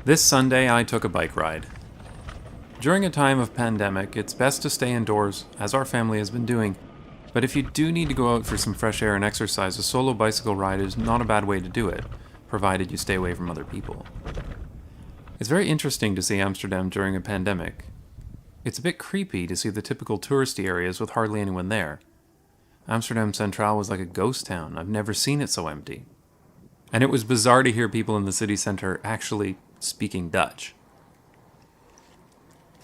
This Sunday, I took a bike ride. During a time of pandemic, it's best to stay indoors, as our family has been doing, but if you do need to go out for some fresh air and exercise, a solo bicycle ride is not a bad way to do it, provided you stay away from other people. It's very interesting to see Amsterdam during a pandemic. It's a bit creepy to see the typical touristy areas with hardly anyone there. Amsterdam Centraal was like a ghost town. I've never seen it so empty. And it was bizarre to hear people in the city centre actually speaking Dutch.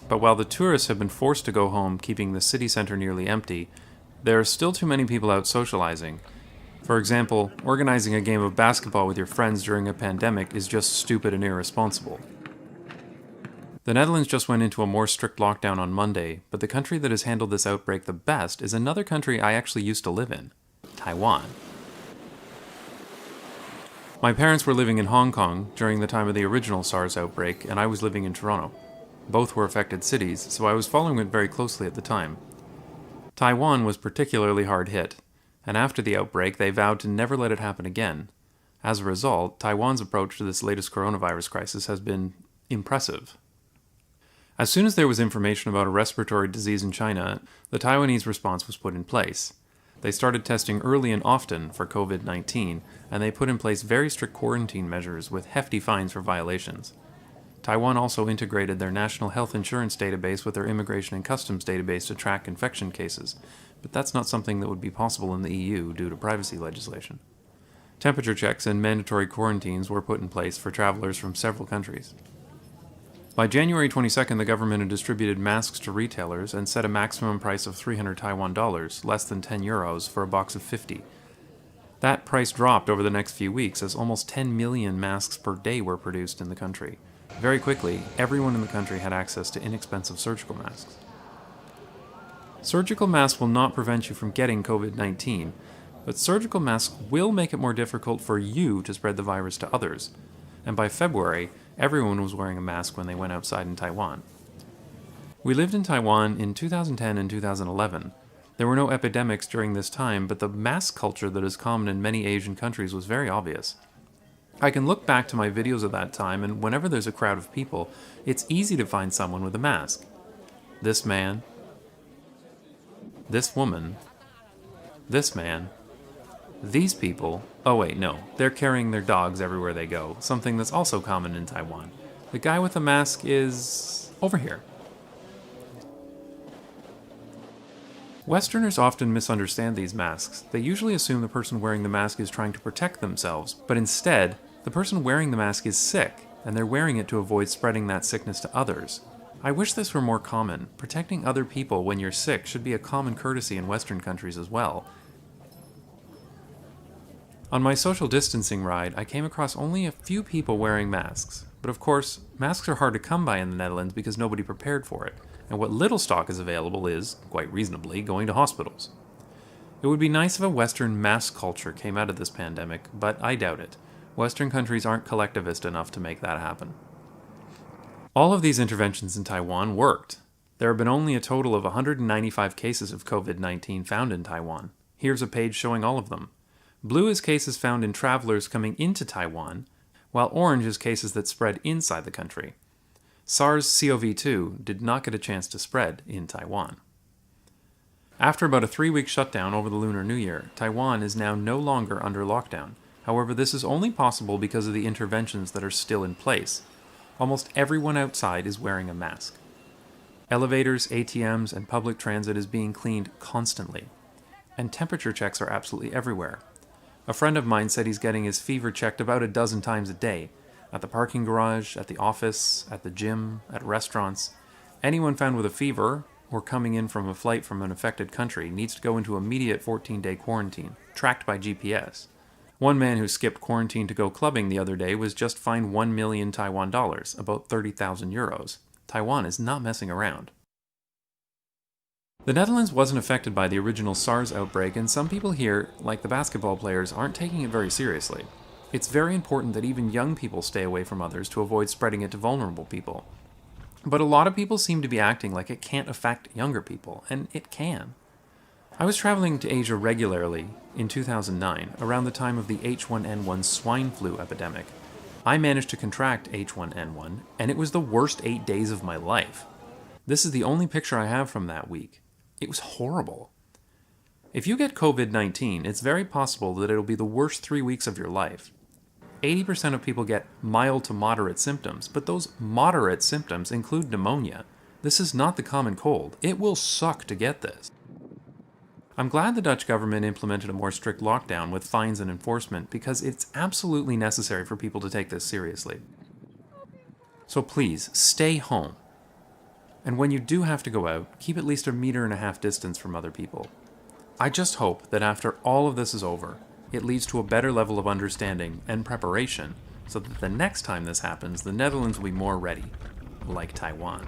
But while the tourists have been forced to go home, keeping the city centre nearly empty, there are still too many people out socializing. For example, organizing a game of basketball with your friends during a pandemic is just stupid and irresponsible. The Netherlands just went into a more strict lockdown on Monday, but the country that has handled this outbreak the best is another country I actually used to live in, Taiwan. My parents were living in Hong Kong during the time of the original SARS outbreak, and I was living in Toronto. Both were affected cities, so I was following it very closely at the time. Taiwan was particularly hard hit, and after the outbreak they vowed to never let it happen again. As a result, Taiwan's approach to this latest coronavirus crisis has been impressive. As soon as there was information about a respiratory disease in China, the Taiwanese response was put in place. They started testing early and often for COVID-19, and they put in place very strict quarantine measures with hefty fines for violations. Taiwan also integrated their national health insurance database with their immigration and customs database to track infection cases, but that's not something that would be possible in the EU due to privacy legislation. Temperature checks and mandatory quarantines were put in place for travelers from several countries. By January 22nd, the government had distributed masks to retailers and set a maximum price of 300 Taiwan dollars, less than 10 euros, for a box of 50. That price dropped over the next few weeks as almost 10 million masks per day were produced in the country. Very quickly, everyone in the country had access to inexpensive surgical masks. Surgical masks will not prevent you from getting COVID-19, but surgical masks will make it more difficult for you to spread the virus to others. And by February, everyone was wearing a mask when they went outside in Taiwan. We lived in Taiwan in 2010 and 2011. There were no epidemics during this time, but the mask culture that is common in many Asian countries was very obvious. I can look back to my videos of that time, and whenever there's a crowd of people, it's easy to find someone with a mask. This man, this woman, this man, these people. Oh wait, no, they're carrying their dogs everywhere they go, something that's also common in Taiwan. The guy with the mask is over here. Westerners often misunderstand these masks. They usually assume the person wearing the mask is trying to protect themselves, but instead, the person wearing the mask is sick, and they're wearing it to avoid spreading that sickness to others. I wish this were more common. Protecting other people when you're sick should be a common courtesy in Western countries as well. On my social distancing ride, I came across only a few people wearing masks. But of course, masks are hard to come by in the Netherlands because nobody prepared for it, and what little stock is available is, quite reasonably, going to hospitals. It would be nice if a Western mask culture came out of this pandemic, but I doubt it. Western countries aren't collectivist enough to make that happen. All of these interventions in Taiwan worked. There have been only a total of 195 cases of COVID-19 found in Taiwan. Here's a page showing all of them. Blue is cases found in travelers coming into Taiwan, while orange is cases that spread inside the country. SARS-CoV-2 did not get a chance to spread in Taiwan. After about a 3-week shutdown over the Lunar New Year, Taiwan is now no longer under lockdown. However, this is only possible because of the interventions that are still in place. Almost everyone outside is wearing a mask. Elevators, ATMs, and public transit is being cleaned constantly. And temperature checks are absolutely everywhere. A friend of mine said he's getting his fever checked about a dozen times a day. At the parking garage, at the office, at the gym, at restaurants. Anyone found with a fever, or coming in from a flight from an affected country, needs to go into immediate 14-day quarantine, tracked by GPS. One man who skipped quarantine to go clubbing the other day was just fined 1 million Taiwan dollars, about 30,000 euros. Taiwan is not messing around. The Netherlands wasn't affected by the original SARS outbreak, and some people here, like the basketball players, aren't taking it very seriously. It's very important that even young people stay away from others to avoid spreading it to vulnerable people. But a lot of people seem to be acting like it can't affect younger people, and it can. I was traveling to Asia regularly in 2009, around the time of the H1N1 swine flu epidemic. I managed to contract H1N1, and it was the worst 8 days of my life. This is the only picture I have from that week. It was horrible. If you get COVID-19, it's very possible that it'll be the worst 3 weeks of your life. 80% of people get mild to moderate symptoms, but those moderate symptoms include pneumonia. This is not the common cold. It will suck to get this. I'm glad the Dutch government implemented a more strict lockdown with fines and enforcement because it's absolutely necessary for people to take this seriously. So please, stay home. And when you do have to go out, keep at least 1.5 meters distance from other people. I just hope that after all of this is over, it leads to a better level of understanding and preparation so that the next time this happens, the Netherlands will be more ready, like Taiwan.